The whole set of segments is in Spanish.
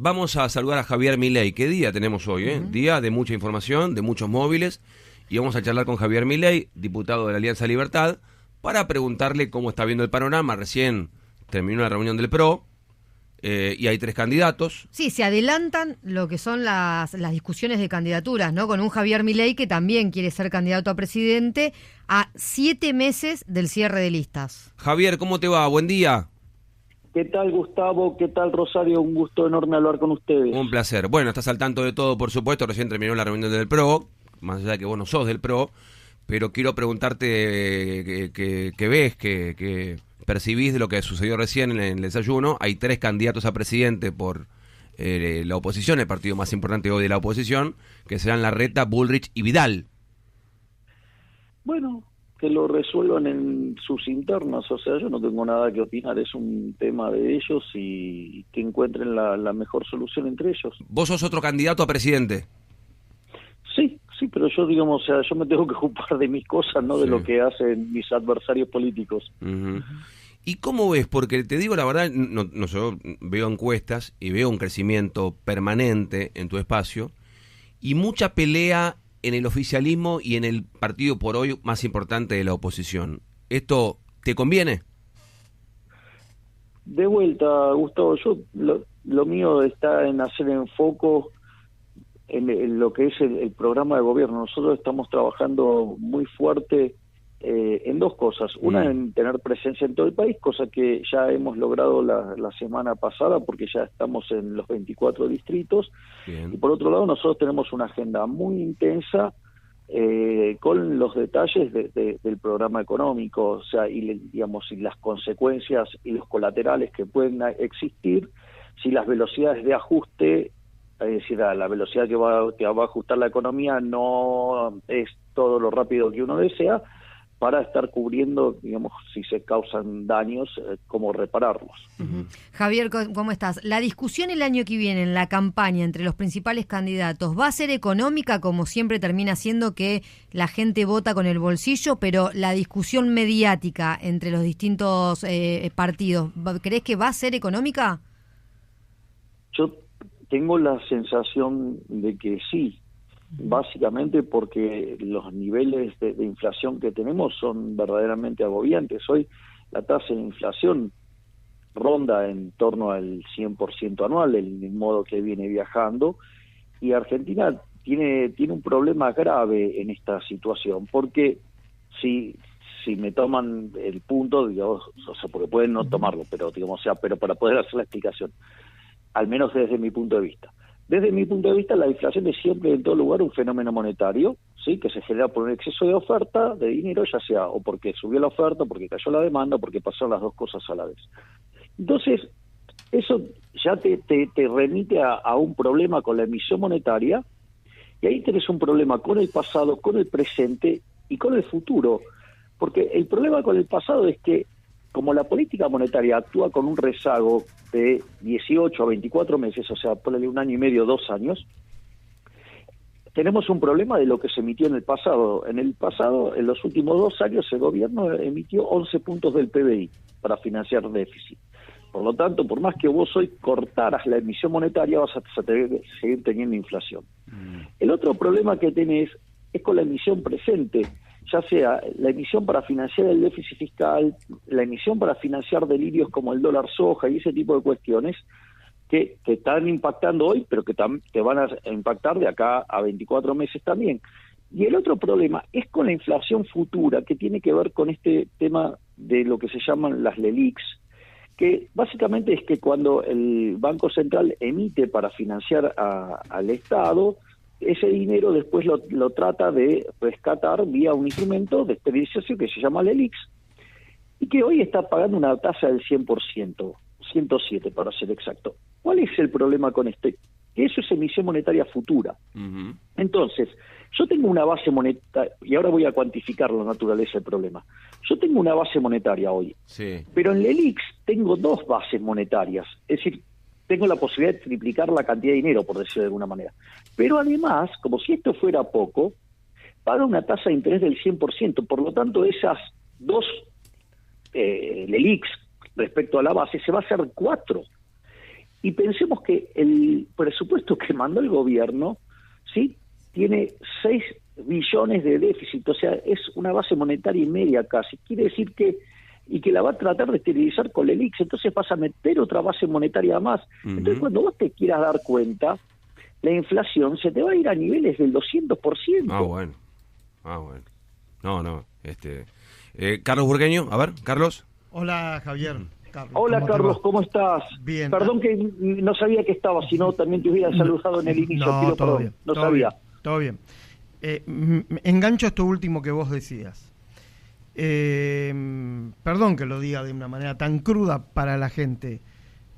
Vamos a saludar a Javier Milei. ¿Qué día tenemos hoy? Día de mucha información, de muchos móviles. Y vamos a charlar con Javier Milei, diputado de la Alianza Libertad, para preguntarle cómo está viendo el panorama. Recién terminó la reunión del PRO y hay 3 candidatos. Sí, se adelantan lo que son las discusiones de candidaturas, ¿no? Con un Javier Milei que también quiere ser candidato a presidente a 7 meses del cierre de listas. Javier, ¿cómo te va? Buen día. ¿Qué tal, Gustavo? ¿Qué tal, Rosario? Un gusto enorme hablar con ustedes. Un placer. Bueno, estás al tanto de todo, por supuesto. Recién terminó la reunión del PRO, más allá de que vos no sos del PRO, pero quiero preguntarte qué ves, qué percibís de lo que sucedió recién en el desayuno. Hay 3 candidatos a presidente por la oposición, el partido más importante hoy de la oposición, que serán Larreta, Bullrich y Vidal. Bueno, que lo resuelvan en sus internas, o sea, yo no tengo nada que opinar, es un tema de ellos y que encuentren la mejor solución entre ellos. ¿Vos sos otro candidato a presidente? Sí, pero yo, digamos, o sea, yo me tengo que ocupar de mis cosas, no de lo que hacen mis adversarios políticos. Uh-huh. ¿Y cómo ves? Porque te digo la verdad, yo veo encuestas y veo un crecimiento permanente en tu espacio y mucha pelea en el oficialismo y en el partido por hoy más importante de la oposición. ¿Esto te conviene? De vuelta, Gustavo, yo lo mío está en hacer enfoco en lo que es el programa de gobierno. Nosotros estamos trabajando muy fuerte en 2 cosas. Una, en tener presencia en todo el país, cosa que ya hemos logrado la semana pasada porque ya estamos en los 24 distritos. Bien. Y por otro lado, nosotros tenemos una agenda muy intensa con los detalles del programa económico, o sea, y las consecuencias y los colaterales que pueden existir si las velocidades de ajuste, es decir, la velocidad que va a ajustar la economía no es todo lo rápido que uno desea, para estar cubriendo, digamos, si se causan daños, cómo repararlos. Uh-huh. Javier, ¿cómo estás? La discusión el año que viene en la campaña entre los principales candidatos, ¿va a ser económica, como siempre termina siendo que la gente vota con el bolsillo, pero la discusión mediática entre los distintos partidos, ¿crees que va a ser económica? Yo tengo la sensación de que sí. Básicamente porque los niveles de inflación que tenemos son verdaderamente agobiantes. Hoy la tasa de inflación ronda en torno al 100% anual, el modo que viene viajando, y Argentina tiene un problema grave en esta situación, porque si me toman el punto, digamos, o sea, porque pueden no tomarlo, pero digamos, o sea, pero para poder hacer la explicación, al menos desde mi punto de vista. Desde mi punto de vista, la inflación es siempre en todo lugar un fenómeno monetario, ¿sí? Que se genera por un exceso de oferta de dinero, ya sea o porque subió la oferta, porque cayó la demanda, o porque pasaron las 2 cosas a la vez. Entonces, eso ya te remite a un problema con la emisión monetaria, y ahí tenés un problema con el pasado, con el presente y con el futuro. Porque el problema con el pasado es que, como la política monetaria actúa con un rezago de 18 a 24 meses, o sea, ponle 1 año y medio, 2 años, tenemos un problema de lo que se emitió en el pasado. En el pasado, en los últimos 2 años, el gobierno emitió 11 puntos del PBI para financiar déficit. Por lo tanto, por más que vos hoy cortaras la emisión monetaria, vas a seguir teniendo inflación. El otro problema que tenés es con la emisión presente, ya sea la emisión para financiar el déficit fiscal, la emisión para financiar delirios como el dólar soja y ese tipo de cuestiones que están impactando hoy, pero que van a impactar de acá a 24 meses también. Y el otro problema es con la inflación futura, que tiene que ver con este tema de lo que se llaman las LELIQs, que básicamente es que cuando el Banco Central emite para financiar al Estado, ese dinero después lo trata de rescatar vía un instrumento de estabilización que se llama LELIQs, y que hoy está pagando una tasa del 100%, 107 para ser exacto. ¿Cuál es el problema con esto? Que eso es emisión monetaria futura. Uh-huh. Entonces, yo tengo una base monetaria, y ahora voy a cuantificar la naturaleza del problema. Yo tengo una base monetaria hoy, pero en LELIQs tengo 2 bases monetarias, es decir, tengo la posibilidad de triplicar la cantidad de dinero, por decirlo de alguna manera. Pero además, como si esto fuera poco, paga una tasa de interés del 100%, por lo tanto esas 2 LELIQs respecto a la base se va a hacer 4. Y pensemos que el presupuesto que mandó el gobierno, ¿sí?, tiene 6 billones de déficit, o sea, es una base monetaria y media casi. Quiere decir que la va a tratar de esterilizar con el IX, entonces vas a meter otra base monetaria más. Entonces, cuando vos te quieras dar cuenta, la inflación se te va a ir a niveles del 200%. Ah, bueno. No. Carlos Burgueño, a ver, Carlos. Hola, Javier. Hola, Carlos, ¿cómo estás? Bien. Perdón que no sabía que estabas, si no también te hubiera saludado en el inicio. No, todo bien. No sabía. Todo bien. Engancho esto último que vos decías. Perdón que lo diga de una manera tan cruda para la gente,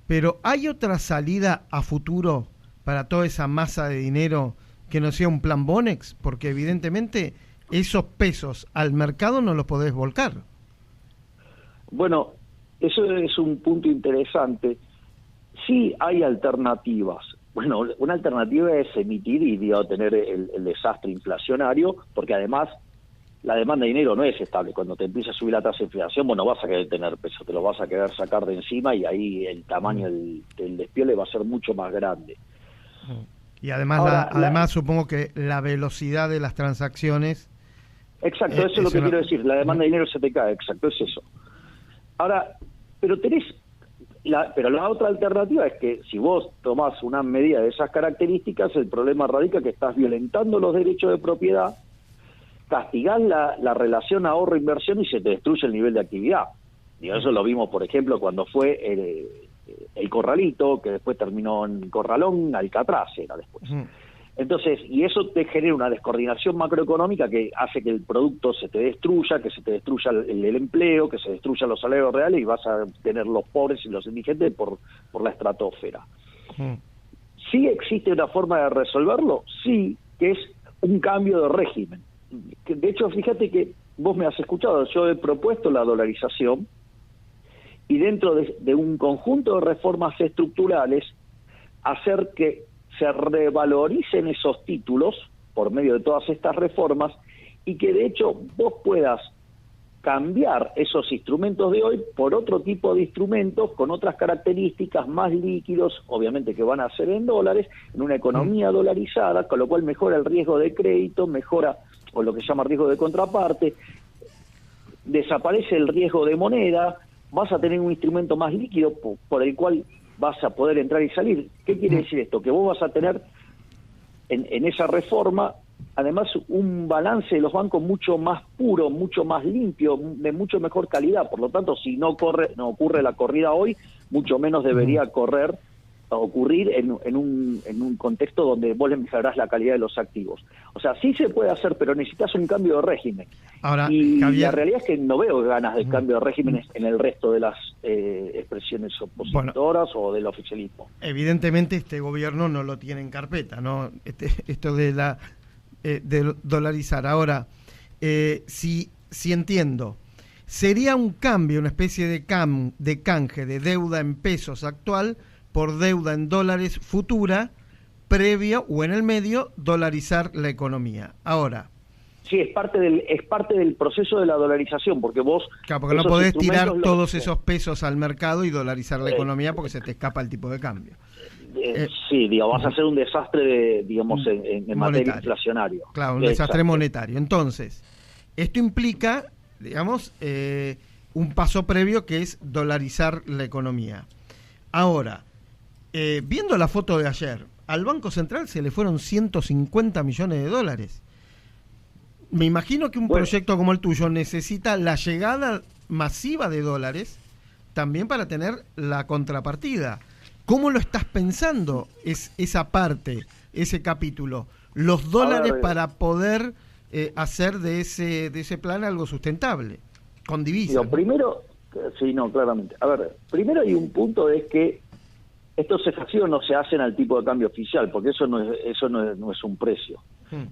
pero ¿hay otra salida a futuro para toda esa masa de dinero que no sea un plan Bonex? Porque evidentemente esos pesos al mercado no los podés volcar. Bueno, eso es un punto interesante. Sí hay alternativas. Bueno, una alternativa es emitir y tener el desastre inflacionario, porque además la demanda de dinero no es estable. Cuando te empieza a subir la tasa de inflación, bueno, vas a querer tener peso, te lo vas a querer sacar de encima y ahí el tamaño del despiole va a ser mucho más grande. Y además, además supongo que la velocidad de las transacciones... Exacto, eso es lo que quiero decir. La demanda de dinero se te cae, exacto, es eso. Ahora, pero la otra alternativa es que si vos tomás una medida de esas características, el problema radica que estás violentando los derechos de propiedad, castigás la relación ahorro-inversión y se te destruye el nivel de actividad. Y eso lo vimos, por ejemplo, cuando fue el Corralito, que después terminó en Corralón, Alcatraz era después. Entonces, y eso te genera una descoordinación macroeconómica que hace que el producto se te destruya, que se te destruya el empleo, que se destruyan los salarios reales y vas a tener los pobres y los indigentes por la estratosfera. ¿Sí existe una forma de resolverlo? Sí, que es un cambio de régimen. De hecho, fíjate que vos me has escuchado, yo he propuesto la dolarización y dentro de un conjunto de reformas estructurales hacer que se revaloricen esos títulos por medio de todas estas reformas y que de hecho vos puedas cambiar esos instrumentos de hoy por otro tipo de instrumentos con otras características más líquidos, obviamente que van a ser en dólares, en una economía dolarizada, con lo cual mejora el riesgo de crédito, mejora o lo que se llama riesgo de contraparte, desaparece el riesgo de moneda, vas a tener un instrumento más líquido por el cual vas a poder entrar y salir. ¿Qué quiere decir esto? Que vos vas a tener en esa reforma, además, un balance de los bancos mucho más puro, mucho más limpio, de mucho mejor calidad. Por lo tanto, si no ocurre la corrida hoy, mucho menos debería ocurrir en un contexto donde vos le mejorás la calidad de los activos. O sea, sí se puede hacer, pero necesitas un cambio de régimen. Ahora, y Javier, la realidad es que no veo ganas de cambio de régimen en el resto de las expresiones opositoras o del oficialismo. Evidentemente este gobierno no lo tiene en carpeta, ¿no? Esto de de dolarizar. Ahora, si entiendo, sería un cambio, una especie de canje de deuda en pesos actual por deuda en dólares futura, previa o en el medio, dolarizar la economía. Ahora. Sí, es parte del proceso de la dolarización, porque vos... Claro, porque no podés tirar todos esos pesos al mercado y dolarizar la economía porque se te escapa el tipo de cambio. Sí, vas a hacer un desastre, en materia inflacionario. Claro, un desastre monetario. Entonces, esto implica, un paso previo que es dolarizar la economía. Ahora, viendo la foto de ayer, al Banco Central se le fueron 150 millones de dólares. Me imagino que un proyecto como el tuyo necesita la llegada masiva de dólares también para tener la contrapartida. ¿Cómo lo estás pensando esa parte, ese capítulo? Los dólares para poder hacer de ese plan algo sustentable, con divisas. Primero, sí, no, claramente. A ver, primero hay un punto, es que estos ejercicios no se hacen al tipo de cambio oficial, porque eso no es un precio.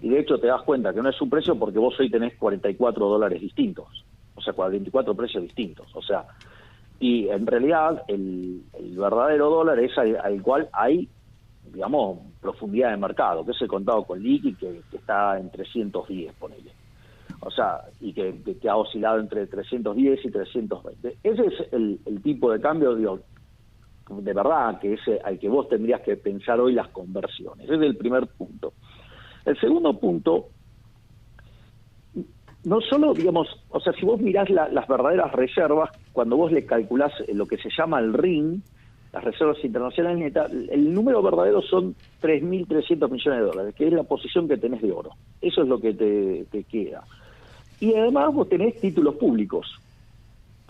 Y de hecho te das cuenta que no es un precio porque vos hoy tenés 44 dólares distintos, o sea, 44 precios distintos. O sea, y en realidad el verdadero dólar es al cual hay, profundidad de mercado, que es el contado con liqui, que está en 310, ponele. O sea, y que ha oscilado entre 310 y 320. Ese es el tipo de cambio, de verdad, que es al que vos tendrías que pensar hoy las conversiones. Ese es el primer punto. El segundo punto, no solo, digamos, o sea, si vos mirás las verdaderas reservas, cuando vos le calculás lo que se llama el RIN, las reservas internacionales netas, el número verdadero son 3.300 millones de dólares, que es la posición que tenés de oro. Eso es lo que te queda. Y además vos tenés títulos públicos,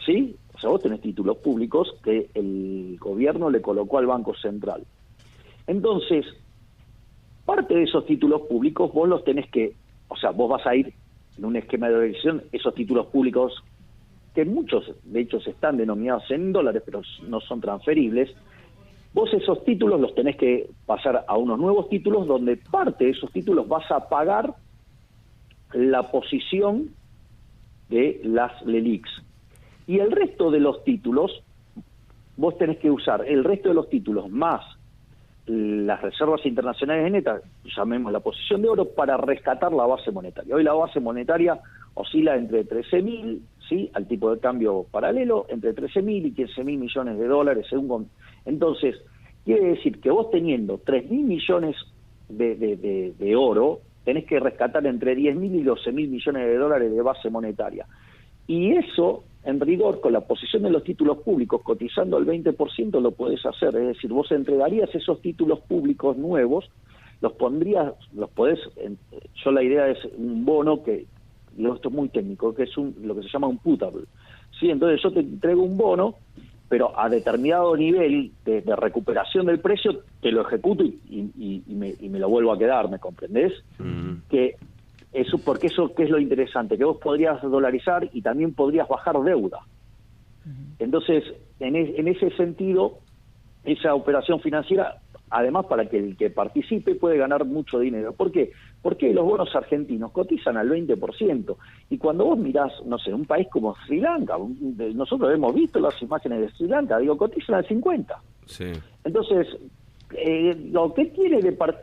¿sí? O sea, vos tenés títulos públicos que el gobierno le colocó al Banco Central. Entonces, parte de esos títulos públicos vos los tenés que, o sea, vos vas a ir en un esquema de dolarización, esos títulos públicos, que muchos de hecho están denominados en dólares, pero no son transferibles, vos esos títulos los tenés que pasar a unos nuevos títulos, donde parte de esos títulos vas a pagar la posición de las LELIQs. Y el resto de los títulos, vos tenés que usar el resto de los títulos más las reservas internacionales netas, llamemos la posición de oro, para rescatar la base monetaria. Hoy la base monetaria oscila entre 13.000, ¿sí?, al tipo de cambio paralelo, entre 13.000 y 15.000 millones de dólares, según. Entonces, quiere decir que vos teniendo 3.000 millones de oro, tenés que rescatar entre 10.000 y 12.000 millones de dólares de base monetaria. Y eso, en rigor, con la posición de los títulos públicos, cotizando al 20%, lo podés hacer. Es decir, vos entregarías esos títulos públicos nuevos, los podés, yo la idea es un bono que, esto es muy técnico, que es lo que se llama un putable. ¿Sí? Entonces yo te entrego un bono, pero a determinado nivel de recuperación del precio, te lo ejecuto y me lo vuelvo a quedar, ¿me comprendés? Que eso, porque eso, ¿qué es lo interesante? Que vos podrías dolarizar y también podrías bajar deuda. Entonces, en ese sentido, esa operación financiera, además, para que el que participe puede ganar mucho dinero. ¿Por qué? Porque los bonos argentinos cotizan al 20%. Y cuando vos mirás, no sé, un país como Sri Lanka, nosotros hemos visto las imágenes de Sri Lanka, cotizan al 50%. Sí. Entonces, lo que quiere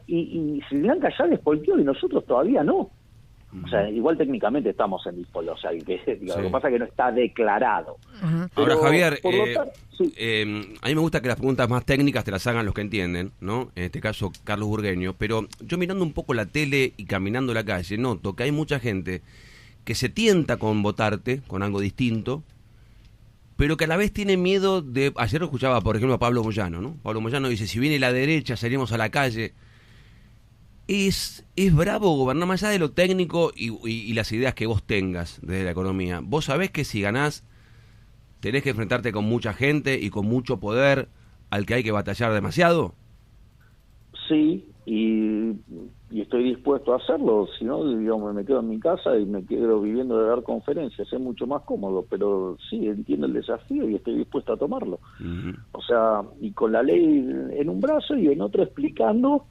y Sri Lanka ya despolteó y nosotros todavía no. O sea, igual técnicamente estamos en dispolo, o sea, lo que pasa es que no está declarado. Ahora, Javier, sí. A mí me gusta que las preguntas más técnicas te las hagan los que entienden, ¿no? En este caso, Carlos Burgueño, pero yo mirando un poco la tele y caminando la calle, noto que hay mucha gente que se tienta con votarte, con algo distinto, pero que a la vez tiene miedo de... Ayer escuchaba, por ejemplo, a Pablo Moyano, ¿no? Pablo Moyano dice, si viene la derecha, salimos a la calle. Es bravo gobernar más allá de lo técnico y las ideas que vos tengas desde la economía. Vos sabés que si ganás tenés que enfrentarte con mucha gente y con mucho poder al que hay que batallar demasiado. Sí, y estoy dispuesto a hacerlo. Si no, digamos, me quedo en mi casa y me quedo viviendo de dar conferencias. Es mucho más cómodo, pero sí, entiendo el desafío y estoy dispuesto a tomarlo. O sea, y con la ley en un brazo y en otro explicando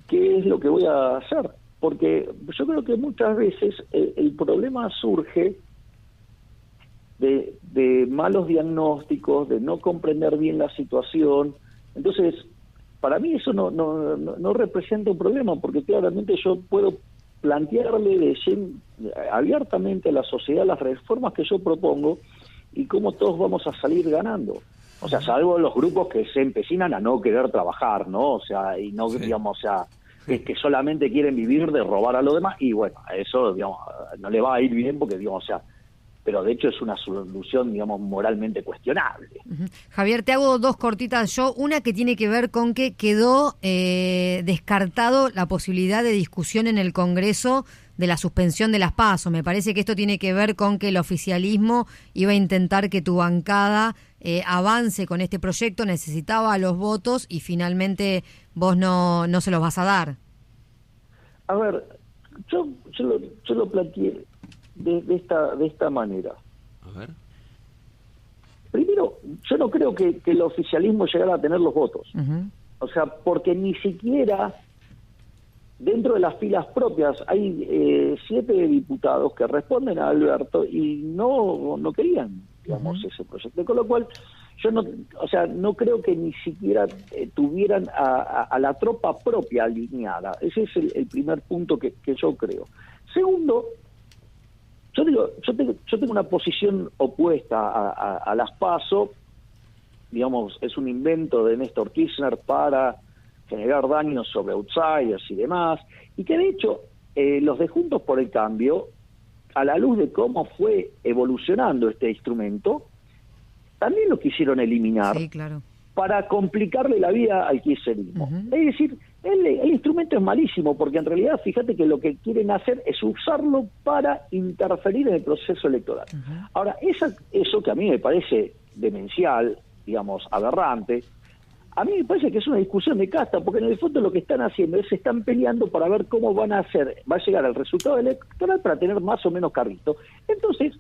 qué es lo que voy a hacer, porque yo creo que muchas veces el problema surge de malos diagnósticos, de no comprender bien la situación. Entonces, para mí eso no representa un problema, porque claramente yo puedo plantearle abiertamente a la sociedad las reformas que yo propongo y cómo todos vamos a salir ganando. O sea, salvo los grupos que se empecinan a no querer trabajar, ¿no? O sea, y no, sí, digamos, o sea, que solamente quieren vivir de robar a los demás, y bueno, a eso, digamos, no le va a ir bien porque, digamos, o sea, pero de hecho es una solución, digamos, moralmente cuestionable. Javier, te hago dos cortitas yo. Una que tiene que ver con que quedó descartado la posibilidad de discusión en el Congreso de la suspensión de las PASO. Me parece que esto tiene que ver con que el oficialismo iba a intentar que tu bancada avance con este proyecto, necesitaba los votos y finalmente vos no se los vas a dar. A ver, yo lo planteé de esta manera. A ver. Primero, yo no creo que el oficialismo llegara a tener los votos. O sea, porque ni siquiera dentro de las filas propias hay 7 diputados que responden a Alberto y no querían, digamos, ese proyecto. Con lo cual, yo no creo que ni siquiera tuvieran a la tropa propia alineada. Ese es el primer punto que yo creo. Segundo, yo tengo una posición opuesta a las PASO, digamos, es un invento de Néstor Kirchner para generar daños sobre outsiders y demás, y que de hecho los de Juntos por el Cambio, a la luz de cómo fue evolucionando este instrumento, también lo quisieron eliminar. Sí, claro. Para complicarle la vida al kirchnerismo. Es decir, el instrumento es malísimo, porque en realidad, fíjate que lo que quieren hacer es usarlo para interferir en el proceso electoral. Ahora, eso que a mí me parece demencial, digamos, aberrante, a mí me parece que es una discusión de casta, porque en el fondo lo que están haciendo es se están peleando para ver cómo va a llegar al resultado electoral para tener más o menos carrito. Entonces,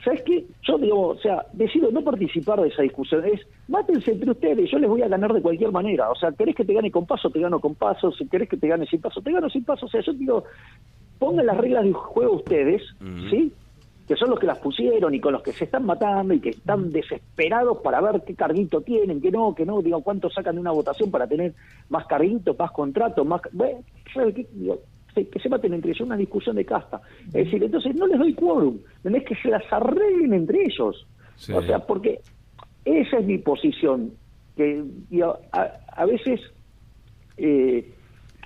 ¿sabes qué? Yo digo, o sea, decido no participar de esa discusión. Es, mátense entre ustedes, yo les voy a ganar de cualquier manera. O sea, ¿querés que te gane con paso? Te gano con paso. Si querés que te gane sin paso, te gano sin paso. O sea, yo digo, pongan las reglas del juego ustedes, ¿sí? Que son los que las pusieron y con los que se están matando y que están desesperados para ver qué carguito tienen, que no, digo, cuánto sacan de una votación para tener más carguitos, más contratos, más... Bueno, ¿sabes qué? Digo, que se maten entre ellos, una discusión de casta. Es decir, entonces no les doy quórum, no es que se las arreglen entre ellos. Sí. O sea, porque esa es mi posición, que digo, a veces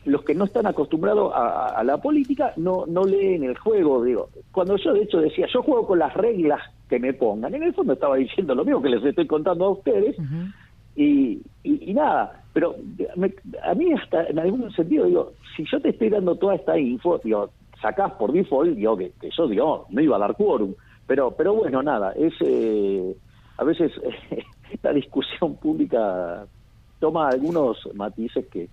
los que no están acostumbrados a la política no leen el juego. Digo, cuando yo de hecho decía, yo juego con las reglas que me pongan, en el fondo estaba diciendo lo mismo que les estoy contando a ustedes, y nada, pero a mí hasta en algún sentido digo, si yo te estoy dando toda esta info, digo, sacás por default, digo que yo digo, no iba a dar quórum, pero bueno, nada, es a veces la discusión pública toma algunos matices que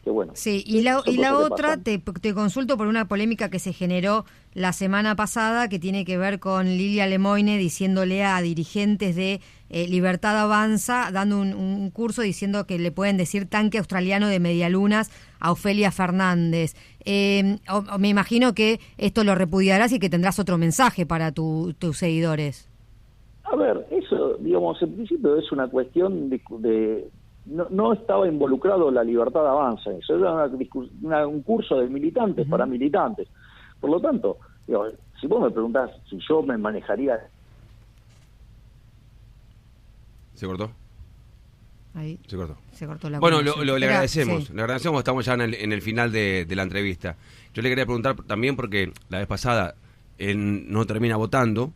bueno. Sí, y la otra, te consulto por una polémica que se generó la semana pasada, que tiene que ver con Lilia Lemoine diciéndole a dirigentes de Libertad Avanza, dando un curso diciendo que le pueden decir tanque australiano de medialunas a Ofelia Fernández. Me imagino que esto lo repudiarás y que tendrás otro mensaje para tus seguidores. A ver, eso, digamos, en principio es una cuestión de no estaba involucrado la Libertad Avanza, eso era un curso de militantes para militantes. Por lo tanto, digo, si vos me preguntás si yo me manejaría... ¿Se cortó? Ahí. Se cortó. Se cortó la bueno, le agradecemos. Sí. Le agradecemos, estamos ya en el final de la entrevista. Yo le quería preguntar también, porque la vez pasada él no termina votando,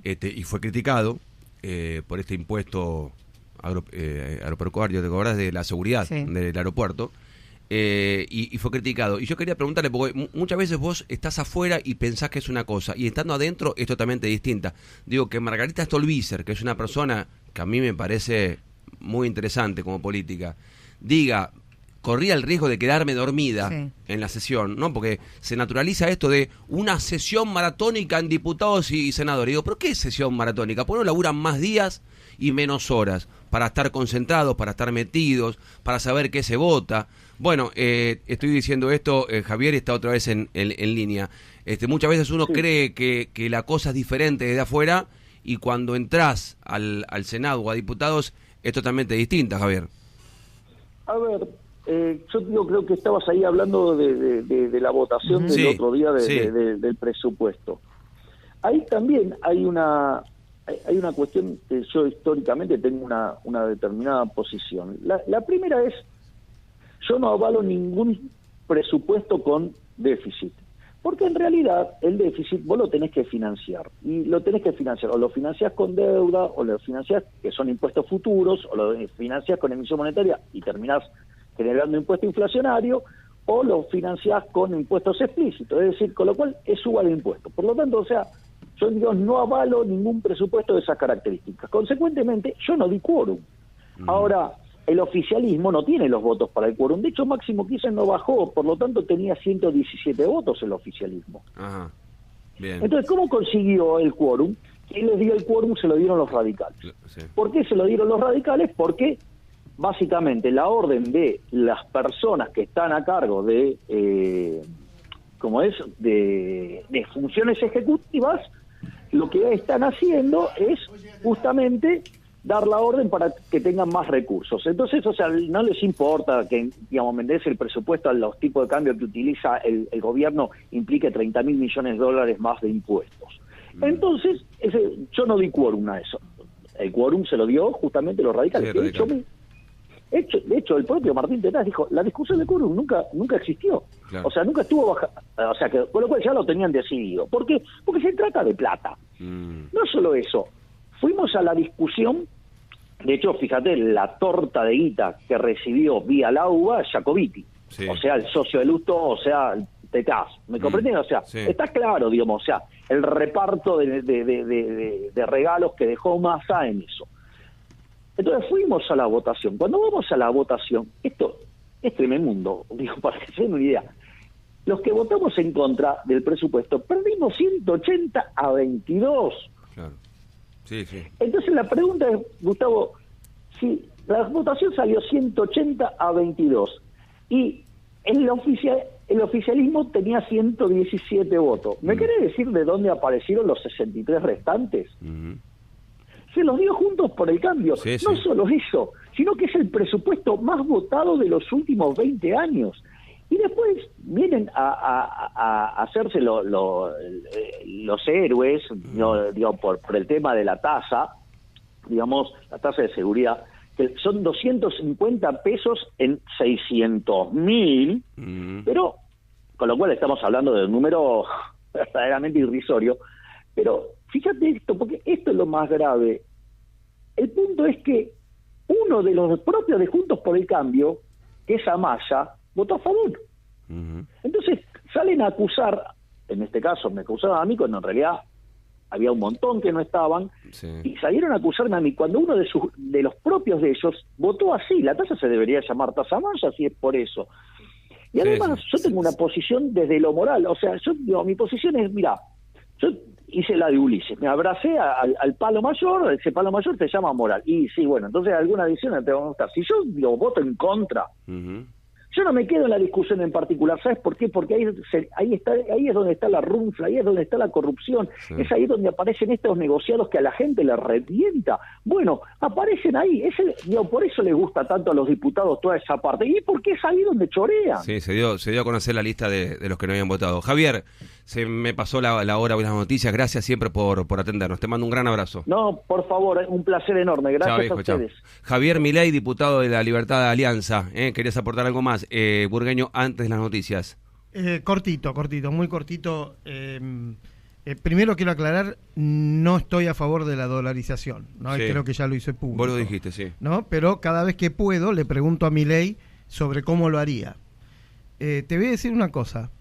y fue criticado por este impuesto aeroportuario, ¿te acordás? De la seguridad del aeropuerto, y fue criticado. Y yo quería preguntarle, porque muchas veces vos estás afuera y pensás que es una cosa, y estando adentro es totalmente distinta. Digo que Margarita Stolbizer, que es una persona que a mí me parece muy interesante como política, diga, corría el riesgo de quedarme dormida en la sesión, ¿no? Porque se naturaliza esto de una sesión maratónica en diputados y senadores. Digo, ¿pero qué es sesión maratónica? ¿Por qué no laburan más días y menos horas para estar concentrados, para estar metidos, para saber qué se vota? Bueno, estoy diciendo esto, Javier está otra vez en línea. Muchas veces uno cree que la cosa es diferente desde afuera, y cuando entras al Senado o a diputados es totalmente distinta, Javier. A ver, yo creo que estabas ahí hablando de la votación del otro día del presupuesto. Ahí también hay una cuestión que yo históricamente tengo una determinada posición. La primera es, yo no avalo ningún presupuesto con déficit, porque en realidad el déficit vos lo tenés que financiar, y lo tenés que financiar, o lo financiás con deuda, o lo financiás, que son impuestos futuros, o lo financiás con emisión monetaria y terminás generando impuesto inflacionario, o lo financiás con impuestos explícitos, es decir, con lo cual es suba de impuestos. Por lo tanto, o sea, yo digo, no avalo ningún presupuesto de esas características. Consecuentemente, yo no di quórum. Ahora, el oficialismo no tiene los votos para el quórum. De hecho, Máximo Kirchner no bajó, por lo tanto tenía 117 votos el oficialismo. Ajá. Bien. Entonces, ¿cómo consiguió el quórum? ¿Quién les dio el quórum? Se lo dieron los radicales. Sí. ¿Por qué se lo dieron los radicales? Porque básicamente la orden de las personas que están a cargo de funciones ejecutivas, lo que están haciendo es justamente dar la orden para que tengan más recursos. Entonces, o sea, no les importa que, digamos, Méndez, el presupuesto a los tipos de cambio que utiliza el gobierno implique 30.000 millones de dólares más de impuestos. Entonces, yo no di quórum a eso. el quórum se lo dio justamente los radicales. Sí, De hecho, el propio Martín Tenaz dijo, la discusión del quórum nunca existió. Claro. O sea, nunca estuvo baja, o sea, que con lo cual ya lo tenían decidido. ¿Por qué? Porque se trata de plata. No solo eso, fuimos a la discusión, de hecho, fíjate, la torta de guita que recibió vía la UBA Jacobiti, Sí. o sea, el socio de Lustó, o sea, Tetaz, ¿me comprenden? O sea, Sí. está claro, digamos, o sea, el reparto de regalos que dejó Massa en eso. Entonces fuimos a la votación. Cuando vamos a la votación, esto es tremendo, digo, para que se den una idea. Los que votamos en contra del presupuesto perdimos 180 a 22. Claro. Sí, sí. Entonces la pregunta es, Gustavo, si la votación salió 180 a 22 y el oficialismo tenía 117 votos, ¿me querés decir de dónde aparecieron los 63 restantes? Se los dio Juntos por el Cambio. Sí, no sí. solo eso, sino que es el presupuesto más votado de los últimos 20 años. Y después vienen a hacerse los héroes, ¿no? Digo, por el tema de la tasa, digamos, la tasa de seguridad, que son 250 pesos en 600.000, pero con lo cual estamos hablando de un número verdaderamente irrisorio. Pero fíjate esto, porque esto es lo más grave. El punto es que uno de los propios de Juntos por el Cambio, que es Amaya, votó a favor. Entonces salen a acusar, en este caso me acusaban a mí, cuando en realidad había un montón que no estaban, Sí. y salieron a acusarme a mí cuando uno de los propios de ellos votó así. La tasa se debería llamar tasa Amaya si es por eso. Y Sí, además sí, yo tengo una posición desde lo moral, o sea, yo digo, mi posición es, mira, yo hice la de Ulises, me abracé al palo mayor, ese palo mayor se llama moral. Y sí, bueno, entonces alguna decisión te va a gustar. Si yo digo, voto en contra, yo no me quedo en la discusión en particular, ¿sabes por qué? Porque ahí es donde está la runfla, ahí es donde está la corrupción, Sí. es ahí donde aparecen estos negociados que a la gente le revienta. Bueno, aparecen ahí, por eso les gusta tanto a los diputados toda esa parte, y porque es ahí donde chorean. Sí, se dio a conocer la lista de los que no habían votado. Javier, se me pasó la hora de las noticias. Gracias siempre por atendernos. Te mando un gran abrazo. No, por favor, un placer enorme. Gracias Chao, viejo, a ustedes. chao. Javier Milei, diputado de la Libertad de Alianza. ¿Querías aportar algo más? Burgueño, antes de las noticias. Cortito, muy cortito. Primero quiero aclarar, no estoy a favor de la dolarización, ¿no? Sí. Creo que ya lo hice público. Vos lo dijiste, sí. ¿No? Pero cada vez que puedo le pregunto a Milei sobre cómo lo haría. Te voy a decir una cosa.